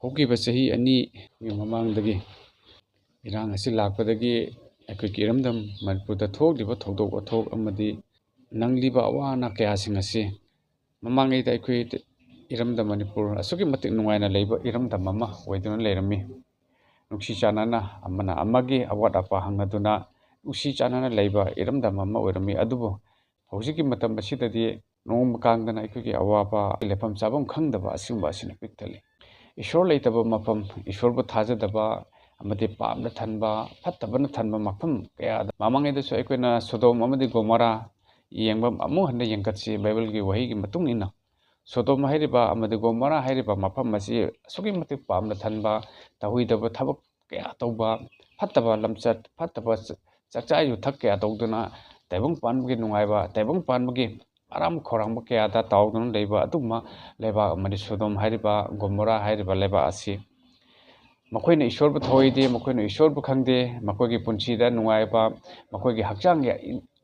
ꯍꯧꯈꯤꯕ ꯆꯍꯤ 2ꯒꯤ ꯃꯃꯥꯡꯗꯒꯤ ꯏꯔꯥꯡ ꯑꯁꯤ ꯂꯥꯛꯄꯗꯒꯤ ꯑꯩꯈꯣꯏꯒꯤ ꯏꯔꯝꯗꯝ ꯃꯅꯤꯄꯨꯔꯗ ꯊꯣꯛꯂꯤꯕ ꯊꯧꯗꯣꯛ ꯋꯥꯊꯣꯛ ꯑꯃꯗꯤ ꯅꯪꯂꯤꯕ ꯑꯋꯥ ꯑꯅꯥ ꯀꯌꯥꯁꯤꯡ ꯑꯁꯤ ꯃꯃꯥꯡꯉꯩꯗ ꯑꯩꯈꯣꯏ ꯏꯔꯝꯗꯝ ꯃꯅꯤꯄꯨꯔ ꯑꯁꯨꯛꯀꯤ ꯃꯇꯤꯛ ꯅꯨꯡꯉꯥꯏꯅ ꯂꯩꯕ ꯏꯔꯝꯗꯝ ꯑꯃ ꯑꯣꯏꯗꯨꯅ ꯂꯩꯔꯝꯃꯤ. ꯅꯨꯡꯁꯤ ꯆꯥꯟꯅꯅ ꯑꯃꯅ ꯑꯃꯒꯤ ꯑꯋꯥꯠ ꯑꯄꯥ ꯍꯪꯅꯗꯨꯅ ꯅꯨꯡꯁꯤ ꯆꯥꯟꯅꯅ ꯂꯩꯕ ꯏꯔꯝꯗꯝ ꯑꯃ ꯑꯣꯏꯔꯝꯃꯤ. ꯑꯗꯨꯕꯨ ꯍꯧꯖꯤꯛꯀꯤ ꯃꯇꯝ ꯑꯁꯤꯗꯗꯤ ꯅꯣꯡꯃ ꯀꯥꯡꯗꯅ ꯑꯩꯈꯣꯏꯒꯤ ꯑꯋꯥꯕ ꯂꯩꯐꯝ ꯆꯥꯐꯝ ꯈꯪꯗꯕ ꯑꯁꯤꯒꯨꯝꯕ ꯑꯁꯤꯅ ꯄꯤꯛ ꯊꯜꯂꯤ. ꯏꯁꯣꯔ ꯂꯩꯇꯕ ꯃꯐꯝ, ꯏꯁꯣꯔꯕꯨ ꯊꯥꯖꯗꯕ ꯑꯃꯗꯤ ꯄꯥꯞꯅ ꯊꯟꯕ ꯐꯠꯇꯕꯅ ꯊꯟꯕ ꯃꯐꯝ ꯀꯌꯥꯗ ꯃꯃꯥꯡꯉꯩꯗꯁꯨ ꯑꯩꯈꯣꯏꯅ ꯁꯣꯗꯣꯝ ꯑꯃꯗꯤ ꯒꯣꯃꯣꯔꯥ ꯌꯦꯡꯕ ꯑꯃꯨꯛ ꯍꯟꯅ ꯌꯦꯡꯀꯠꯁꯤ. ꯕꯥꯏꯕꯜꯒꯤ ꯋꯥꯍꯩꯒꯤ ꯃꯇꯨꯡ ꯏꯟꯅ ꯁꯣꯗꯣꯝ ꯍꯥꯏꯔꯤꯕ ꯑꯃꯗꯤ ꯒꯣꯃꯣꯔꯥ ꯍꯥꯏꯔꯤꯕ ꯃꯐꯝ ꯑꯁꯤ ꯑꯁꯨꯛꯀꯤ ꯃꯇꯤꯛ ꯄꯥꯞꯅ ꯊꯟꯕ, ꯇꯧꯍꯩꯗꯕ ꯊꯕꯛ ꯀꯌా ꯇꯧꯕ, ꯐꯠꯇꯕ ꯂꯝꯆꯠ, ꯐꯠꯇꯕ ꯆꯥꯛꯆꯥ ꯌꯨꯊꯛ ꯀꯌా ꯇꯧꯗꯨꯅ ꯇꯥꯏꯕꯪ ꯄꯥꯟꯕꯒꯤ ꯅꯨꯡꯉꯥꯏꯕ, ꯇꯥꯏꯕꯪ ꯄꯥꯟꯕꯒꯤ ꯑꯔꯥꯝ ꯈꯧꯔꯥꯡꯕ ꯀꯌꯥꯗ ꯇꯥꯎꯗꯨꯅ ꯂꯩꯕ ꯑꯗꯨꯒꯨꯝꯕ ꯂꯩꯕꯥꯛ ꯑꯃꯗꯤ ꯁꯣꯗꯣꯝ ꯍꯥꯏꯔꯤꯕ ꯒꯣꯃꯣꯔꯥ ꯍꯥꯏꯔꯤꯕ ꯂꯩꯕꯥꯛ ꯑꯁꯤ ꯃꯈꯣꯏꯅ ꯏꯁꯣꯔꯕꯨ ꯊꯧꯑꯣꯏꯗꯦ, ꯃꯈꯣꯏꯅ ꯏꯁꯣꯔꯕు ꯈꯪꯗꯦ, ꯃꯈꯣꯏꯒꯤ ꯄꯨꯟꯁꯤꯗ ꯅꯨꯡꯉꯥꯏꯕ, ꯃꯈꯣꯏꯒꯤ ꯍꯛꯆꯥꯡꯒꯤ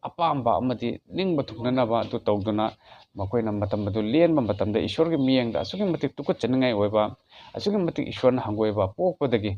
ꯑꯄꯥꯝꯕ ꯑꯃꯗꯤ ꯅꯤꯡꯕ ꯊꯨꯡꯅꯅꯕ ꯑꯗꯨ ꯇꯧꯗꯨꯅ ꯃꯈꯣꯏꯅ ꯃꯇꯝ ꯑꯗꯨ ꯂꯦꯟꯕ ꯃꯇꯝꯗ ꯏꯁꯣꯔꯒꯤ ꯃꯤꯠꯌꯦꯡꯗ ꯑꯁꯨꯛꯀꯤ ꯃꯇꯤꯛ ꯇꯨꯀꯠꯆꯅꯤꯡꯉꯥꯏ ꯑꯣꯏꯕ, ꯑꯁꯨꯛꯀꯤ ꯃꯇꯤꯛ ꯏꯁꯣꯔꯅ ꯍꯪꯒꯣꯏꯕ ꯄꯣꯛꯄꯗꯒꯤ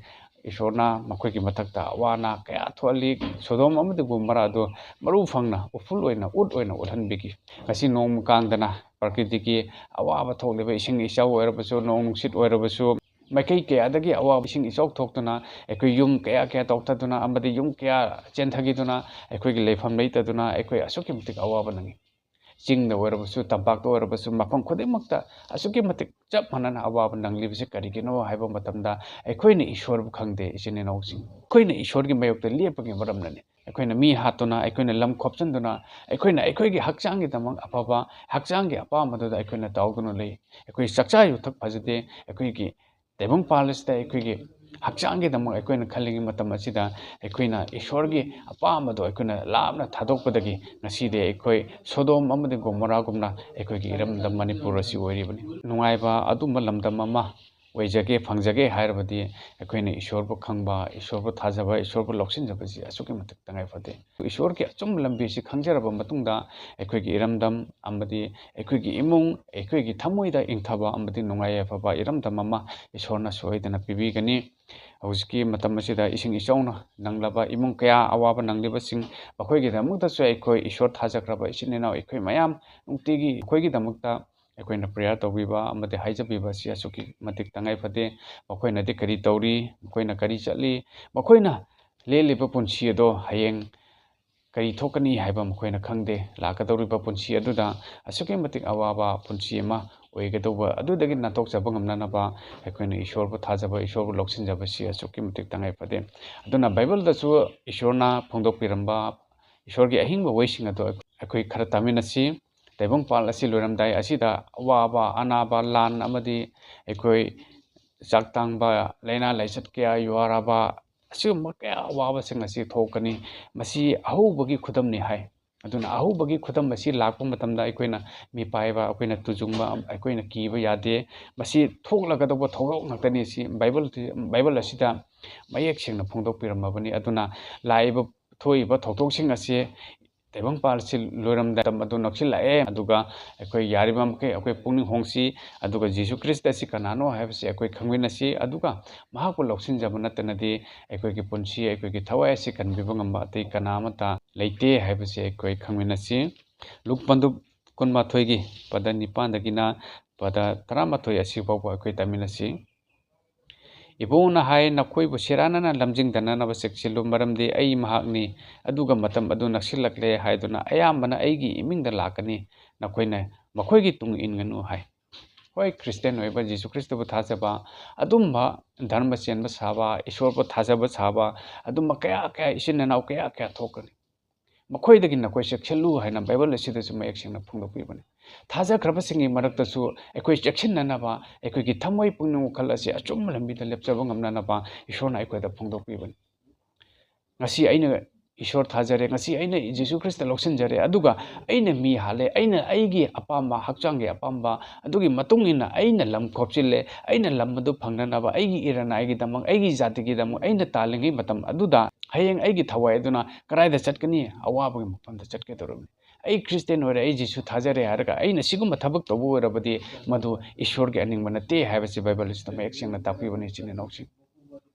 ꯏꯁꯣꯔꯅ ꯃꯈꯣꯏꯒꯤ ꯃꯊꯛꯇ ꯑꯋꯥ ꯑꯅꯥ ꯀꯌా ꯊꯣꯛꯍꯜꯂꯤ. ꯁꯣꯗꯣꯝ ꯑꯃꯗꯤ ꯒꯣꯃꯣꯔꯥ ꯑꯗꯨ ꯃꯔꯨ ꯐꯪꯅ ꯎꯐꯨꯜ ꯑꯣꯏꯅ ꯎꯠꯍꯟꯕꯤꯈꯤ. ꯉꯁꯤ ꯅꯣꯡꯃ ꯀꯥꯡꯗꯅ ꯄ꯭ꯔꯀꯤꯇꯤꯒꯤ ꯑꯋꯥꯕ ꯊꯣꯛꯂꯤꯕ ꯏꯁꯤꯡ ꯏꯆꯥꯎ ꯑꯣꯏꯔꯕꯁꯨ, ꯅꯣꯡ ꯅꯨꯡꯁꯤꯠ ꯑꯣꯏꯔꯕꯁꯨ, ꯃꯥꯏꯀꯩ ꯀꯌꯥꯗꯒꯤ ꯑꯋꯥꯕ ꯏꯁꯤꯡ ꯏꯆꯥꯎ ꯊꯣꯛꯇꯨꯅ ꯑꯩꯈꯣꯏ ꯌꯨꯝꯀꯌꯥ ꯇꯧꯊꯗꯨꯅ ꯑꯃꯗꯤ ꯌꯨꯝ ꯀꯌꯥ ꯆꯦꯟꯊꯈꯤꯗꯨꯅ ꯑꯩꯈꯣꯏꯒꯤ ꯂꯩꯐꯝ ꯂꯩꯇꯗꯨꯅ ꯑꯩꯈꯣꯏ ꯑꯁꯨꯛꯀꯤ ꯃꯇꯤꯛ ꯑꯋꯥꯕ ꯅꯪꯉꯤ. ꯆꯤꯡꯗ ꯑꯣꯏꯔꯕꯁꯨ, ꯇꯝꯄꯥꯛꯇ ꯑꯣꯏꯔꯕꯁꯨ, ꯃꯐꯝ ꯈꯨꯗꯤꯡꯃꯛꯇ ꯑꯁꯨꯛꯀꯤ ꯃꯇꯤꯛ ꯆꯞ ꯃꯥꯟꯅꯅ ꯑꯋꯥꯕ ꯅꯪꯂꯤꯕꯁꯤ ꯀꯔꯤꯒꯤꯅꯣ ꯍꯥꯏꯕ ꯃꯇꯝꯗ ꯑꯩꯈꯣꯏꯅ ꯏꯁꯣꯔꯕꯨ ꯈꯪꯗꯦ. ꯏꯆꯤꯟ ꯏꯅꯥꯎꯁꯤꯡ, ꯑꯩꯈꯣꯏꯅ ꯏꯁꯣꯔꯒꯤ ꯃꯥꯌꯣꯛꯇ ꯂꯦꯞꯄꯒꯤ ꯃꯔꯝꯅꯅꯤ. ꯑꯩꯈꯣꯏꯅ ꯃꯤ ꯍꯥꯠꯇꯨꯅ, ꯑꯩꯈꯣꯏꯅ ꯂꯝ ꯈꯣꯞꯆꯤꯟꯗꯨꯅ, ꯑꯩꯈꯣꯏꯅ ꯑꯩꯈꯣꯏꯒꯤ ꯍꯛꯆꯥꯡꯒꯤꯗꯃꯛ ꯑꯐꯕ ꯍꯛꯆꯥꯡꯒꯤ ꯑꯄꯥꯝꯕꯗꯨꯗ ꯑꯩꯈꯣꯏꯅ ꯇꯥꯎꯗꯨꯅ ꯂꯩ. ꯑꯩꯈꯣꯏ ꯆꯥꯛꯆꯥ ꯌꯨꯊꯛ ꯐꯖꯗꯦ. ꯑꯩꯈꯣꯏꯒꯤ ꯇꯥꯏꯕꯪꯄꯥꯟ ꯑꯁꯤꯗ ꯑꯩꯈꯣꯏꯒꯤ ꯍꯛꯆꯥꯡꯒꯤꯗꯃꯛ ꯑꯩꯈꯣꯏꯅ ꯈꯜꯂꯤꯉꯩ ꯃꯇꯝ ꯑꯁꯤꯗ ꯑꯩꯈꯣꯏꯅ ꯏꯁꯣꯔꯒꯤ ꯑꯄꯥꯝꯕꯗꯣ ꯑꯩꯈꯣꯏꯅ ꯂꯥꯞꯅ ꯊꯥꯗꯣꯛꯄꯗꯒꯤ ꯉꯁꯤꯗꯤ ꯑꯩꯈꯣꯏ ꯁꯣꯗꯣꯝ ꯑꯃꯗꯤ ꯒꯣꯃꯣꯔꯥꯒꯨꯝꯅ ꯑꯩꯈꯣꯏꯒꯤ ꯏꯔꯝꯗꯝ ꯃꯅꯤꯄꯨꯔ ꯑꯁꯤ ꯑꯣꯏꯔꯤꯕꯅꯤ. ꯅꯨꯡꯉꯥꯏꯕ ꯑꯗꯨꯝꯕ ꯂꯝꯗꯝ ꯑꯃ ꯑꯣꯏꯖꯒꯦ, ꯐꯪꯖꯒꯦ ꯍꯥꯏꯔꯕꯗꯤ ꯑꯩꯈꯣꯏꯅ ꯏꯁꯣꯔꯕꯨ ꯈꯪꯕ, ꯏꯁꯣꯔꯕꯨ ꯊꯥꯖꯕ, ꯏꯁꯣꯔꯕꯨ ꯂꯧꯁꯤꯟꯖꯕꯁꯤ ꯑꯁꯨꯛꯀꯤ ꯃꯇꯤꯛ ꯇꯉꯥꯏ ꯐꯗꯦ. ꯏꯁꯣꯔꯒꯤ ꯑꯆꯨꯝꯕ ꯂꯝꯕꯤꯁꯤ ꯈꯪꯖꯔꯕ ꯃꯇꯨꯡꯗ ꯑꯩꯈꯣꯏꯒꯤ ꯏꯔꯝꯗꯝ ꯑꯃꯗꯤ ꯑꯩꯈꯣꯏꯒꯤ ꯏꯃꯨꯡ, ꯑꯩꯈꯣꯏꯒꯤ ꯊꯃꯣꯏꯗ ꯏꯪꯊꯕ ꯑꯃꯗꯤ ꯅꯨꯡꯉꯥꯏ ꯌꯥꯏꯐꯕ ꯏꯔꯝꯗꯝ ꯑꯃ ꯏꯁꯣꯔꯅ ꯁꯣꯏꯗꯅ ꯄꯤꯕꯤꯒꯅꯤ. ꯍꯧꯖꯤꯛꯀꯤ ꯃꯇꯝ ꯑꯁꯤꯗ ꯏꯁꯤꯡ ꯏꯆꯥꯎꯅ ꯅꯪꯂꯕ ꯏꯃꯨꯡ ꯀꯌꯥ, ꯑꯋꯥꯕ ꯅꯪꯂꯤꯕꯁꯤꯡ, ꯃꯈꯣꯏꯒꯤꯗꯃꯛꯇꯁꯨ ꯑꯩꯈꯣꯏ ꯏꯁꯣꯔ ꯊꯥꯖꯈ꯭ꯔꯕ ꯏꯆꯤꯟ ꯏꯅꯥꯎ ꯑꯩꯈꯣই ꯃꯌꯥꯝ ꯅꯨꯡꯇꯤꯒꯤ ꯑꯩꯈꯣꯏꯒꯤꯗꯃꯛꯇ ꯑꯩꯈꯣꯏꯅ ꯄ꯭ꯔꯦꯌꯔ ꯇꯧꯕꯤꯕ ꯑꯃꯗꯤ ꯍꯥꯏꯖꯕꯤꯕ ꯑꯁꯤ ꯑꯁꯨꯛꯀꯤ ꯃꯇꯤꯛ ꯇꯉꯥꯏ ꯐꯗꯦ. ꯃꯈꯣꯏꯅꯗꯤ ꯀꯔꯤ ꯇꯧꯔꯤ, ꯃꯈꯣꯏꯅ ꯀꯔꯤ ꯆꯠꯂꯤ, ꯃꯈꯣꯏꯅ ꯂꯦꯜꯂꯤꯕ ꯄꯨꯟꯁꯤ ꯑꯗꯣ ꯍꯌꯦꯡ ꯀꯔꯤ ꯊꯣꯛꯀꯅꯤ ꯍꯥꯏꯕ ꯃꯈꯣꯏꯅ ꯈꯪꯗꯦ. ꯂꯥꯛꯀꯗꯧꯔꯤꯕ ꯄꯨꯟꯁꯤ ꯑꯗꯨꯗ ꯑꯁꯨꯛꯀꯤ ꯃꯇꯤꯛ ꯑꯋꯥꯕ ꯄꯨꯟꯁꯤ ꯑꯃ ꯑꯣꯏꯒꯗꯧꯕ ꯑꯗꯨꯗꯒꯤ ꯅꯥꯟꯊꯣꯛꯆꯕ ꯉꯝꯅꯅꯕ ꯑꯩꯈꯣꯏꯅ ꯏꯁꯣꯔꯕꯨ ꯊꯥꯖꯕ, ꯏꯁꯣꯔꯕꯨ ꯂꯧꯁꯤꯟꯖꯕꯁꯤ ꯑꯁꯨꯛꯀꯤ ꯃꯇꯤꯛ ꯇꯉꯥꯏ ꯐꯗꯦ. ꯑꯗꯨꯅ ꯕꯥꯏꯕꯜꯗꯁꯨ ꯏꯁꯣꯔꯅ ꯐꯣꯡꯗꯣꯛꯄꯤꯔꯝꯕ ꯏꯁꯣꯔꯒꯤ ꯑꯍꯤꯡꯕ ꯋꯥꯍꯩꯁꯤꯡ ꯑꯗꯨ ꯑꯩꯈꯣꯏ ꯈꯔ ꯇꯥꯃꯤꯟꯅꯁꯤ. ꯇꯥꯏꯕꯪꯄꯥꯟ ꯑꯁꯤ ꯂꯣꯏꯔꯝꯗꯥꯏ ꯑꯁꯤꯗ ꯑꯋꯥꯕ, ꯑꯅꯥꯕ, ꯂꯥꯟ ꯑꯃꯗꯤ ꯑꯩꯈꯣꯏ ꯆꯥꯛ ꯇꯥꯡꯕ, ꯂꯥꯏꯅꯥ ꯂꯥꯏꯆꯠ ꯀꯌꯥ ꯌꯨꯍꯥꯔꯕ ꯑꯁꯤꯒꯨꯝꯕ ꯀꯌꯥ ꯑꯋꯥꯕꯁꯤꯡ ꯑꯁꯤ ꯊꯣꯛꯀꯅꯤ. ꯃꯁꯤ ꯑꯍꯧꯕꯒꯤ ꯈꯨꯗꯝꯅꯤ ꯍꯥꯏ. ꯑꯗꯨꯅ ꯑꯍꯧꯕꯒꯤ ꯈꯨꯗꯝ ꯑꯁꯤ ꯂꯥꯛꯄ ꯃꯇꯝꯗ ꯑꯩꯈꯣꯏꯅ ꯃꯤꯄꯥꯏꯕ, ꯑꯩꯈꯣꯏꯅ ꯇꯨꯖꯨꯡꯕ, ꯑꯩꯈꯣꯏꯅ ꯀꯤꯕ ꯌꯥꯗꯦ. ꯃꯁꯤ ꯊꯣꯛꯂꯒꯗꯧꯕ ꯊꯧꯗꯣꯛ ꯉꯥꯛꯇꯅꯤ. ꯁꯤ ꯕꯥꯏꯕꯜ ꯑꯁꯤꯗ ꯃꯌꯦꯛ ꯁꯦꯡꯅ ꯐꯣꯡꯗꯣꯛꯄꯤꯔꯝꯃꯕꯅꯤ. ꯑꯗꯨꯅ ꯂꯥꯛꯏꯕ ꯊꯣꯛꯏꯕ ꯊꯧꯗꯣꯛꯁꯤꯡ ꯑꯁꯤ ꯇꯥꯏꯕꯪꯄꯥꯟ ꯑꯁꯤ ꯂꯣꯏꯔꯝꯗꯥꯏ ꯃꯇꯝ ꯑꯗꯨ ꯅꯛꯁꯤꯜꯂꯛꯑꯦ. ꯑꯗꯨꯒ ꯑꯩꯈꯣꯏ ꯌꯥꯔꯤꯕ ꯃꯈꯩ ꯑꯩꯈꯣꯏ ꯄꯨꯛꯅꯤꯡ ꯍꯣꯡꯁꯤ. ꯑꯗꯨꯒ ꯖꯤꯁꯨ ꯈ꯭ꯔꯤꯁꯇ ꯑꯁꯤ ꯀꯅꯥꯅꯣ ꯍꯥꯏꯕꯁꯤ ꯑꯩꯈꯣꯏ ꯈꯪꯃꯤꯟꯅꯁꯤ. ꯑꯗꯨꯒ ꯃꯍꯥꯛꯄꯨ ꯂꯧꯁꯤꯟꯖꯕ ꯅꯠꯇꯅꯗꯤ ꯑꯩꯈꯣꯏꯒꯤ ꯄꯨꯟꯁꯤ, ꯑꯩꯈꯣꯏꯒꯤ ꯊꯋꯥꯏ ꯑꯁꯤ ꯀꯟꯕꯤꯕ ꯉꯝꯕ ꯑꯇꯩ ꯀꯅꯥ ꯑꯃꯠꯇ ꯂꯩꯇꯦ ꯍꯥꯏꯕꯁꯤ ꯑꯩꯈꯣꯏ ꯈꯪꯃꯤꯟꯅꯁꯤ. ꯂꯨꯛ 12ꯒꯤ ꯄꯗ 9ꯗꯒꯤꯅ ꯄꯗ 11 ꯑꯁꯤꯐꯥꯎꯕ ꯑꯩꯈꯣꯏ ꯇꯥꯃꯤꯟꯅꯁꯤ. ꯏꯕꯨꯡꯅ ꯍꯥꯏ, ꯅꯈꯣꯏꯕꯨ ꯁꯦꯔꯥꯟꯅꯅ ꯂꯝꯖꯤꯡꯗꯅꯅꯕ ꯆꯦꯛꯁꯤꯜꯂꯨ, ꯃꯔꯝꯗꯤ ꯑꯩ ꯃꯍꯥꯛꯅꯤ. ꯑꯗꯨꯒ ꯃꯇꯝ ꯑꯗꯨ ꯅꯛꯁꯤꯜꯂꯛꯂꯦ ꯍꯥꯏꯗꯨꯅ ꯑꯌꯥꯝꯕꯅ ꯑꯩꯒꯤ ꯏꯃꯤꯡꯗ ꯂꯥꯛꯀꯅꯤ. ꯅꯈꯣꯏꯅ ꯃꯈꯣꯏꯒꯤ ꯇꯨꯡ ꯏꯟꯒꯅꯨ ꯍꯥꯏ. ꯍꯣꯏ, ꯈ꯭ꯔꯤꯁꯇꯤꯌꯟ ꯑꯣꯏꯕ, ꯖꯤꯁꯨ ꯈ꯭ꯔꯤꯁꯇꯕꯨ ꯊꯥꯖꯕ, ꯑꯗꯨꯝꯕ ꯙꯔꯃ ꯆꯦꯟꯕ ꯁꯥꯕ, ꯏꯁꯣꯔꯕꯨ ꯊꯥꯖꯕ ꯁꯥꯕ, ꯑꯗꯨꯝꯕ ꯀꯌꯥ ꯏꯆꯤꯟ ꯏꯅꯥꯎ ꯀꯌꯥ ꯊꯣꯛꯀꯅꯤ. ꯃꯈꯣꯏꯗꯒꯤ ꯅꯈꯣꯏ ꯆꯦꯛꯁꯤꯜꯂꯨ ꯍꯥꯏꯅ ꯕꯥꯏꯕꯜ ꯑꯁꯤꯗꯁꯨ ꯃꯌꯦꯛ ꯁꯦꯡꯅ ꯐꯣꯡꯗꯣꯛꯄꯤꯕꯅꯤ. ꯊꯥꯖꯈ꯭ꯔꯕꯁꯤꯡꯒꯤ ꯃꯔꯛꯇꯁꯨ ꯑꯩꯈꯣꯏ ꯆꯦꯛꯁꯤꯟꯅꯅꯕ, ꯑꯩꯈꯣꯏꯒꯤ ꯊꯃꯣꯏ ꯄꯨꯛꯅꯤꯡ ꯋꯥꯈꯜ ꯑꯁꯤ ꯑꯆꯨꯝꯕ ꯂꯝꯕꯤꯗ ꯂꯦꯞꯆꯕ ꯉꯝꯅꯅꯕ ꯏꯁꯣꯔꯅ ꯑꯩꯈꯣꯏꯗ ꯐꯣꯡꯗꯣꯛꯄꯤꯕꯅꯤ. ꯉꯁꯤ ꯑꯩꯅ ꯏꯁꯣꯔ ꯊꯥꯖꯔꯦ, ꯉꯁꯤ ꯑꯩꯅ ꯖꯤꯁꯨ ꯈ꯭ꯔꯤꯁꯇ ꯂꯧꯁꯤꯟꯖꯔꯦ, ꯑꯗꯨꯒ ꯑꯩꯅ ꯃꯤ ꯍꯥꯠꯂꯦ, ꯑꯩꯅ ꯑꯩꯒꯤ ꯑꯄꯥꯝꯕ, ꯍꯛꯆꯥꯡꯒꯤ ꯑꯄꯥꯝꯕ ꯑꯗꯨꯒꯤ ꯃꯇꯨꯡ ꯏꯟꯅ ꯑꯩꯅ ꯂꯝ ꯈꯣꯞꯆꯤꯜꯂꯦ. ꯑꯩꯅ ꯂꯝ ꯑꯗꯨ ꯐꯪꯅꯅꯕ, ꯑꯩꯒꯤ ꯏꯔꯅꯥꯏꯒꯤꯗꯃꯛ, ꯑꯩꯒꯤ ꯖꯥꯇꯤꯒꯤꯗꯃꯛ ꯑꯩꯅ ꯇꯥꯜꯂꯤꯉꯩ ꯃꯇꯝ ꯑꯗꯨꯗ ꯍꯌꯦꯡ ꯑꯩꯒꯤ ꯊꯋꯥꯏ ꯑꯗꯨꯅ ꯀꯗꯥꯏꯗ ꯆꯠꯀꯅꯤ? ꯑꯋꯥꯕꯒꯤ ꯃꯐꯝꯗ ꯆꯠꯀꯗꯧꯔꯤꯕꯅꯤ. ꯑꯩ ꯈ꯭ꯔꯤꯁꯇꯦꯟ ꯑꯣꯏꯔꯦ ꯑꯩ ꯖꯤꯁꯨ ꯊꯥꯖꯔꯦ ꯍꯥꯏꯔꯒ ꯑꯩꯅ ꯁꯤꯒꯨꯝꯕ ꯊꯕꯛ ꯇꯧꯕ ꯑꯣꯏꯔꯕꯗꯤ ꯃꯗꯨ ꯏꯁꯣꯔꯒꯤ ꯑꯅꯤꯡꯕ ꯅꯠꯇꯦ ꯍꯥꯏꯕꯁꯤ ꯕꯥꯏꯕꯜ ꯑꯁꯤꯗ ꯃꯌꯦꯛ ꯁꯦꯡꯅ ꯇꯥꯛꯄꯤꯕꯅꯤ ꯏꯆꯤꯟ ꯏꯅꯥꯎꯁꯤꯡ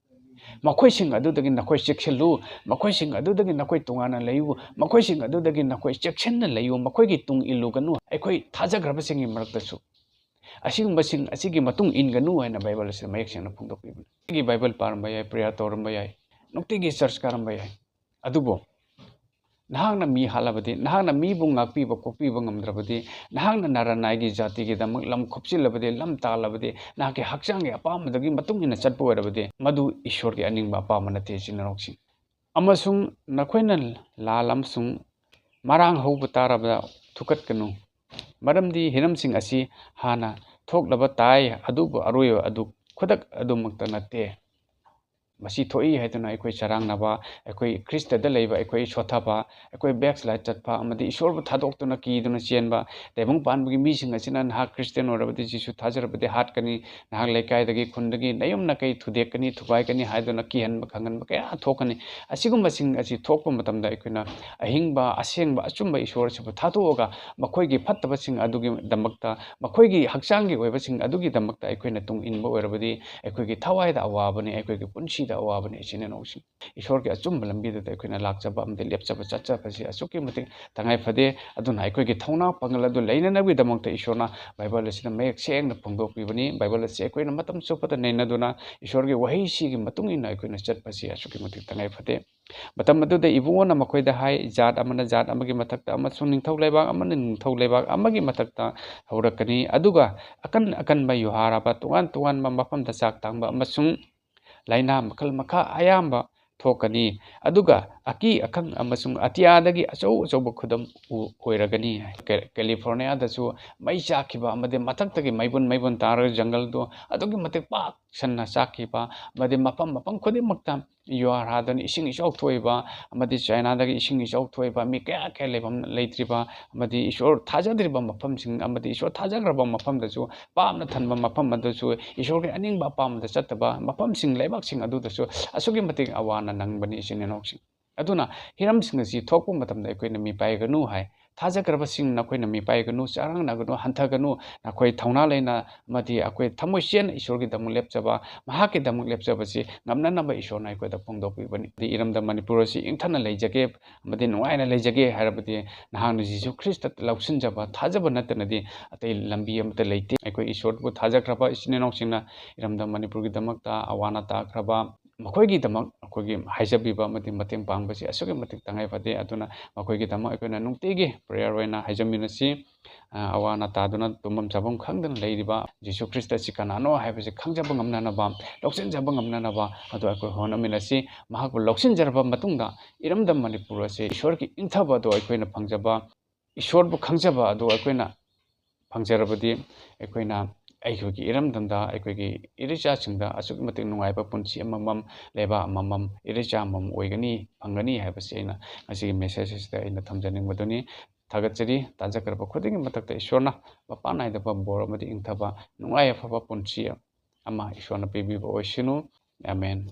ꯃꯈꯣꯏꯁꯤꯡ ꯑꯗꯨꯗꯒꯤ ꯅꯈꯣꯏ ꯆꯦꯛꯁꯤꯜꯂꯨ ꯃꯈꯣꯏꯁꯤꯡ ꯑꯗꯨꯗꯒꯤ ꯅꯈꯣꯏ ꯇꯣꯉꯥꯟꯅ ꯂꯩꯌꯨ ꯃꯈꯣꯏꯁꯤꯡ ꯑꯗꯨꯗꯒꯤ ꯅꯈꯣꯏ ꯆꯦꯛꯁꯤꯟꯅ ꯂꯩꯌꯨ ꯃꯈꯣꯏꯒꯤ ꯇꯨꯡ ꯏꯜꯂꯨꯒꯅꯨ ꯑꯩꯈꯣꯏ ꯊꯥꯖꯈ꯭ꯔꯕꯁꯤꯡꯒꯤ ꯃꯔꯛꯇꯁꯨ ꯑꯁꯤꯒꯨꯝꯕꯁꯤꯡ ꯑꯁꯤꯒꯤ ꯃꯇꯨꯡ ꯏꯟꯒꯅꯨ ꯍꯥꯏꯅ ꯕꯥꯏꯕꯜ ꯑꯁꯤꯗ ꯃꯌꯦꯛ ꯁꯦꯡꯅ ꯐꯣꯡꯗꯣꯛꯄꯤꯕꯅꯤ ꯅꯨꯡꯇꯤꯒꯤ ꯕꯥꯏꯕꯜ ꯄꯥꯔꯝꯕ ꯌꯥꯏ ꯄ꯭ꯔꯦꯌꯔ ꯇꯧꯔꯝꯕ ꯌꯥꯏ ꯅꯨꯡꯇꯤꯒꯤ ꯆꯔꯆ ꯀꯥꯔꯝꯕ ꯌꯥꯏ ꯑꯗꯨꯕꯨ ꯅꯍꯥꯛꯅ ꯃꯤ ꯍꯥꯠꯂꯕꯗꯤ ꯅꯍꯥꯛꯅ ꯃꯤꯕꯨ ꯉꯥꯛꯄꯤꯕ ꯀꯣꯛꯄꯤꯕ ꯉꯝꯗ꯭ꯔꯕꯗꯤ ꯅꯍꯥꯛꯅ ꯅꯥꯔꯅꯥꯏꯒꯤ ꯖꯥꯇꯤꯒꯤꯗꯃꯛ ꯂꯝ ꯈꯨꯞꯆꯤꯜꯂꯕꯗꯤ ꯂꯝ ꯇꯥꯜꯂꯕꯗꯤ ꯅꯍꯥꯛꯀꯤ ꯍꯛꯆꯥꯡꯒꯤ ꯑꯄꯥꯝꯕꯗꯒꯤ ꯃꯇꯨꯡ ꯏꯟꯅ ꯆꯠꯄ ꯑꯣꯏꯔꯕꯗꯤ ꯃꯗꯨ ꯏꯁꯣꯔꯒꯤ ꯑꯅꯤꯡꯕ ꯑꯄꯥꯝꯕ ꯅꯠꯇꯦ ꯏꯆꯤꯟ ꯏꯅꯥꯎꯁꯤꯡ ꯑꯃꯁꯨꯡ ꯅꯈꯣꯏꯅ ꯂꯥꯜ ꯑꯃꯁꯨꯡ ꯃꯔꯥꯡ ꯍꯧꯕ ꯇꯥꯔꯕꯗ ꯊꯨꯀꯠꯀꯅꯨ ꯃꯔꯝꯗꯤ ꯍꯤꯔꯝꯁꯤꯡ ꯑꯁꯤ ꯍꯥꯟꯅ ꯊꯣꯛꯂꯕ ꯇꯥꯏ ꯑꯗꯨꯕꯨ ꯑꯔꯣꯏꯕ ꯑꯗꯨ ꯈꯨꯗꯛ ꯑꯗꯨꯃꯛꯇ ꯅꯠꯇꯦ ꯃꯁꯤ ꯊꯣꯛꯏ ꯍꯥꯏꯗꯨꯅ ꯑꯩꯈꯣꯏ ꯆꯔꯥꯡꯅꯕ ꯑꯩꯈꯣꯏ ꯈ꯭ꯔꯤꯁꯇꯗ ꯂꯩꯕ ꯑꯩꯈꯣꯏ ꯁꯣꯊꯕ ꯑꯩꯈꯣꯏ ꯕꯦꯛꯁ꯭ꯂꯥꯏꯠ ꯆꯠꯄ ꯑꯃꯗꯤ ꯏꯁꯣꯔꯕꯨ ꯊꯥꯗꯣꯛꯇꯨꯅ ꯀꯤꯗꯨꯅ ꯆꯦꯟꯕ ꯇꯥꯏꯕꯪ ꯄꯥꯟꯕꯒꯤ ꯃꯤꯁꯤꯡ ꯑꯁꯤꯅ ꯅꯍꯥꯛ ꯈ꯭ꯔꯤꯁꯇꯦꯟ ꯑꯣꯏꯔꯕꯗꯤ ꯖꯤꯁꯨ ꯊꯥꯖꯔꯕꯗꯤ ꯍꯥꯠꯀꯅꯤ ꯅꯍꯥꯛ ꯂꯩꯀꯥꯏꯗꯒꯤ ꯈꯨꯟꯗꯒꯤ ꯅꯌꯨꯝ ꯅꯀꯩ ꯊꯨꯗꯦꯛꯀꯅꯤ ꯊꯨꯒꯥꯏꯒꯅꯤ ꯍꯥꯏꯗꯨꯅ ꯀꯤꯍꯟꯕ ꯈꯪꯍꯟꯕ ꯀꯌా ꯊꯣꯛꯀꯅꯤ ꯑꯁꯤꯒꯨꯝꯕꯁꯤꯡ ꯑꯁꯤ ꯊꯣꯛꯄ ꯃꯇꯝꯗ ꯑꯩꯈꯣꯏꯅ ꯑꯍꯤꯡꯕ ꯑꯁꯦꯡꯕ ꯑꯆꯨꯝꯕ ꯏꯁꯣꯔꯁꯤꯕꯨ ꯊꯥꯗꯣꯛꯑꯒ ꯃꯈꯣꯏꯒꯤ ꯐꯠꯇꯕꯁꯤꯡ ꯑꯗꯨꯒꯤꯗꯃꯛꯇ ꯃꯈꯣꯏꯒꯤ ꯍꯛꯆꯥꯡꯒꯤ ꯑꯣꯏꯕꯁꯤꯡ ꯑꯗꯨꯒꯤꯗꯃꯛꯇ ꯑꯩꯈꯣꯏꯅ ꯇꯨꯡ ꯏꯟꯕ ꯑꯣꯏꯔꯕꯗꯤ ꯑꯩꯈꯣꯏꯒꯤ ꯊꯋꯥꯏꯗ ꯑꯋꯥꯕꯅꯤ ꯑꯩꯈꯣꯏꯒꯤ ꯄꯨꯟꯁꯤꯗ ꯑꯋꯥꯕꯅꯤ ꯏꯆꯤꯟ ꯏꯅꯥꯎꯁꯤꯡ ꯏꯁꯣꯔꯒꯤ ꯑꯆꯨꯝꯕ ꯂꯝꯕꯤꯗꯨꯗ ꯑꯩꯈꯣꯏꯅ ꯂꯥꯛꯆꯕ ꯑꯃꯗꯤ ꯂꯦꯞꯆꯕ ꯆꯠꯆꯕꯁꯤ ꯑꯁꯨꯛꯀꯤ ꯃꯇꯤꯛ ꯇꯉꯥꯏ ꯐꯗꯦ ꯑꯗꯨꯅ ꯑꯩꯈꯣꯏꯒꯤ ꯊꯧꯅꯥ ꯄꯥꯡꯒꯜ ꯑꯗꯨ ꯂꯩꯅꯅꯕꯒꯤꯗꯃꯛꯇ ꯏꯁꯣꯔꯅ ꯕꯥꯏꯕꯜ ꯑꯁꯤꯗ ꯃꯌꯦꯛ ꯁꯦꯡꯅ ꯐꯣꯡꯗꯣꯛꯄꯤꯕꯅꯤ ꯕꯥꯏꯕꯜ ꯑꯁꯤ ꯑꯩꯈꯣꯏꯅ ꯃꯇꯝ ꯆꯨꯞꯄꯗ ꯅꯩꯅꯗꯨꯅ ꯏꯁꯣꯔꯒꯤ ꯋꯥꯍꯩꯁꯤꯒꯤ ꯃꯇꯨꯡ ꯏꯟꯅ ꯑꯩꯈꯣꯏꯅ ꯆꯠꯄꯁꯤ ꯑꯁꯨꯛꯀꯤ ꯃꯇꯤꯛ ꯇꯉꯥꯏ ꯐꯗꯦ ꯃꯇꯝ ꯑꯗꯨꯗ ꯏꯕꯨꯡꯉꯣꯅ ꯃꯈꯣꯏꯗ ꯍꯥꯏ ꯖꯥꯠ ꯑꯃꯅ ꯖꯥꯠ ꯑꯃꯒꯤ ꯃꯊꯛꯇ ꯑꯃꯁꯨꯡ ꯅꯤꯡꯊꯧ ꯂꯩꯕꯥꯛ ꯑꯃꯅ ꯅꯤꯡꯊꯧ ꯂꯩꯕꯥꯛ ꯑꯃꯒꯤ ꯃꯊꯛꯇ ꯍꯧꯔꯛꯀꯅꯤ ꯑꯗꯨꯒ ꯑꯀꯟꯕ ꯌꯨꯍꯥꯔꯕ ꯇꯣꯉꯥꯟ ꯇꯣꯉꯥꯟꯕ ꯃꯐꯝꯗ ꯆꯥꯛ ꯇꯥꯡꯕ ꯑꯃꯁꯨꯡ ꯂꯥꯏꯅꯥ ꯃꯈꯜ ꯃꯈꯥ ꯑꯌꯥꯝꯕ ꯊꯣꯛꯀꯅꯤ ꯑꯗꯨꯒ ꯑꯀꯤ ꯑꯈꯪ ꯑꯃꯁꯨꯡ ꯑꯇꯤꯌꯥꯗꯒꯤ ꯑꯆꯧ ꯑꯆꯧꯕ ꯈꯨꯗꯝ ꯑꯣꯏꯔꯒꯅꯤ ꯀꯦꯂꯤꯐꯣꯔꯅꯤꯌꯥꯗꯁꯨ ꯃꯩ ꯆꯥꯛꯈꯤꯕ ꯑꯃꯗꯤ ꯃꯊꯛꯇꯒꯤ ꯃꯩꯕꯨꯟ ꯇꯥꯔꯒ ꯖꯪꯒꯜꯗꯣ ꯑꯗꯨꯛꯀꯤ ꯃꯇꯤꯛ ꯄꯥꯛ ꯁꯟꯅ ꯆꯥꯛꯈꯤꯕ ꯑꯃꯗꯤ ꯃꯐꯝ ꯈꯨꯗꯤꯡꯃꯛꯇ ꯌꯨꯍꯥꯔ ꯍꯥꯗꯨꯅ ꯏꯁꯤꯡ ꯏꯆꯥꯎ ꯊꯣꯛꯏꯕ ꯑꯃꯗꯤ ꯆꯥꯏꯅꯥꯗꯒꯤ ꯏꯁꯤꯡ ꯏꯆꯥꯎ ꯊꯣꯛꯏꯕ ꯃꯤ ꯀꯌꯥ ꯂꯩꯐꯝ ꯂꯩꯇ꯭ꯔꯤꯕ ꯑꯃꯗꯤ ꯏꯁꯣꯔ ꯊꯥꯖꯗ꯭ꯔꯤꯕ ꯃꯐꯝꯁꯤꯡ ꯑꯃꯗꯤ ꯏꯁꯣꯔ ꯊꯥꯖꯈ꯭ꯔꯕ ꯃꯐꯝꯗꯁꯨ ꯄꯥꯞꯅ ꯊꯟꯕ ꯃꯐꯝ ꯑꯗꯨꯁꯨ ꯏꯁꯣꯔꯒꯤ ꯑꯅꯤꯡꯕ ꯑꯄꯥꯝꯕꯗ ꯆꯠꯇꯕ ꯃꯐꯝꯁꯤꯡ ꯂꯩꯕꯥꯛꯁꯤꯡ ꯑꯗꯨꯗꯁꯨ ꯑꯁꯨꯛꯀꯤ ꯃꯇꯤꯛ ꯑꯋꯥꯅ ꯅꯪꯕꯅꯤ ꯏꯆꯤꯟ ꯏꯅꯥꯎꯁꯤꯡ ꯑꯗꯨꯅ ꯍꯤꯔꯝꯁꯤꯡ ꯑꯁꯤ ꯊꯣꯛꯄ ꯃꯇꯝꯗ ꯑꯩꯈꯣꯏꯅ ꯃꯤꯄꯥꯏꯒꯅꯨ ꯍꯥꯏ ꯊꯥꯖꯈ꯭ꯔꯕꯁꯤꯡ ꯅꯈꯣꯏꯅ ꯃꯤꯄꯥꯏꯒꯅꯨ ꯆꯔꯥꯡꯅꯒꯅꯨ ꯍꯟꯊꯒꯅꯨ ꯅꯈꯣꯏ ꯊꯧꯅꯥ ꯂꯩꯅ ꯑꯃꯗꯤ ꯑꯩꯈꯣꯏ ꯊꯃꯣꯏ ꯆꯦꯟꯅ ꯏꯁꯣꯔꯒꯤꯗꯃꯛ ꯂꯦꯞꯆꯕ ꯃꯍꯥꯛꯀꯤꯗꯃꯛ ꯂꯦꯞꯆꯕꯁꯤ ꯉꯝꯅꯅꯕ ꯏꯁꯣꯔꯅ ꯑꯩꯈꯣꯏꯗ ꯐꯣꯡꯗꯣꯛꯄꯤꯕꯅꯤ ꯏꯔꯝꯗꯝ ꯃꯅꯤꯄꯨꯔ ꯑꯁꯤ ꯏꯪꯊꯅ ꯂꯩꯖꯒꯦ ꯑꯃꯗꯤ ꯅꯨꯡꯉꯥꯏꯅ ꯂꯩꯖꯒꯦ ꯍꯥꯏꯔꯕꯗꯤ ꯅꯍꯥꯛꯅ ꯖꯤꯁꯨ ꯈ꯭ꯔꯤꯁꯇ ꯂꯧꯁꯤꯟꯖꯕ ꯊꯥꯖꯕ ꯅꯠꯇꯅꯗꯤ ꯑꯇꯩ ꯂꯝꯕꯤ ꯑꯃꯠꯇ ꯂꯩꯇꯦ ꯑꯩꯈꯣꯏ ꯏꯁꯣꯔꯕꯨ ꯊꯥꯖꯈ꯭ꯔꯕ ꯏꯆꯤꯟ ꯏꯅꯥꯎꯁꯤꯡꯅ ꯏꯔꯝꯗꯝ ꯃꯅꯤꯄꯨꯔꯒꯤꯗꯃꯛꯇ ꯑꯋꯥ ꯑꯅꯥ ꯇꯥꯈ꯭ꯔꯕ ꯃꯈꯣꯏꯒꯤꯗꯃꯛ ꯑꯩꯈꯣꯏꯒꯤ ꯍꯥꯏꯖꯕꯤꯕ ꯑꯃꯗꯤ ꯃꯇꯦꯡ ꯄꯥꯡꯕꯁꯤ ꯑꯁꯨꯛꯀꯤ ꯃꯇꯤꯛ ꯇꯉꯥꯏ ꯐꯗꯦ ꯑꯗꯨꯅ ꯃꯈꯣꯏꯒꯤꯗꯃꯛ ꯑꯩꯈꯣꯏꯅ ꯅꯨꯡꯇꯤꯒꯤ ꯄ꯭ꯔꯦꯌꯔ ꯑꯣꯏꯅ ꯍꯥꯏꯖꯃꯤꯟꯅꯁꯤ ꯑꯋꯥ ꯑꯅꯥ ꯇꯥꯗꯨꯅ ꯇꯨꯝꯐꯝ ꯆꯥꯐꯝ ꯈꯪꯗꯅ ꯂꯩꯔꯤꯕ ꯖꯤꯁꯨ ꯈ꯭ꯔꯤꯁꯇ ꯑꯁꯤ ꯀꯅꯥꯅꯣ ꯍꯥꯏꯕꯁꯤ ꯈꯪꯖꯕ ꯉꯝꯅꯅꯕ ꯂꯧꯁꯤꯟꯖꯕ ꯉꯝꯅꯅꯕ ꯑꯗꯨ ꯑꯩꯈꯣꯏ ꯍꯣꯠꯅꯃꯤꯟꯅꯁꯤ ꯃꯍꯥꯛꯄꯨ ꯂꯧꯁꯤꯟꯖꯔꯕ ꯃꯇꯨꯡꯗ ꯏꯔꯝꯗꯝ ꯃꯅꯤꯄꯨꯔ ꯑꯁꯤ ꯏꯁꯣꯔꯒꯤ ꯏꯪꯊꯕ ꯑꯗꯨ ꯑꯩꯈꯣꯏꯅ ꯐꯪꯖꯕ ꯏꯁꯣꯔꯕꯨ ꯈꯪꯖꯕ ꯑꯗꯨ ꯑꯩꯈꯣꯏꯅ ꯐꯪꯖꯔꯕꯗꯤ ꯑꯩꯈꯣꯏꯅ ꯑꯩꯈꯣꯏꯒꯤ ꯏꯔꯝꯗꯝꯗ ꯑꯩꯈꯣꯏꯒꯤ ꯏꯔꯩꯆꯥꯁꯤꯡꯗ ꯑꯁꯨꯛꯀꯤ ꯃꯇꯤꯛ ꯅꯨꯡꯉꯥꯏꯕ ꯄꯨꯟꯁꯤ ꯑꯃꯃꯝ ꯂꯩꯕꯥꯛ ꯑꯃꯃꯝ ꯏꯔꯩꯆꯥ ꯑꯃꯃꯝ ꯑꯣꯏꯒꯅꯤ ꯐꯪꯒꯅꯤ ꯍꯥꯏꯕꯁꯤ ꯑꯩꯅ ꯉꯁꯤꯒꯤ ꯃꯦꯁꯦꯖ ꯑꯁꯤꯗ ꯑꯩꯅ ꯊꯝꯖꯅꯤꯡꯕꯗꯨꯅꯤ ꯊꯥꯒꯠꯆꯔꯤ ꯇꯥꯖꯈ꯭ꯔꯕ ꯈꯨꯗꯤꯡꯒꯤ ꯃꯊꯛꯇ ꯏꯁꯣꯔꯅ ꯃꯄꯥꯟ ꯅꯥꯏꯗꯕ ꯕꯣꯔ ꯑꯃꯗꯤ ꯏꯪꯊꯕ ꯅꯨꯡꯉꯥꯏ ꯌꯥꯏꯐꯕ ꯄꯨꯟꯁꯤ ꯑꯃ ꯏꯁꯣꯔꯅ ꯄꯤꯕꯤꯕ ꯑꯣꯏꯁꯅꯨ ꯑꯃꯦꯟ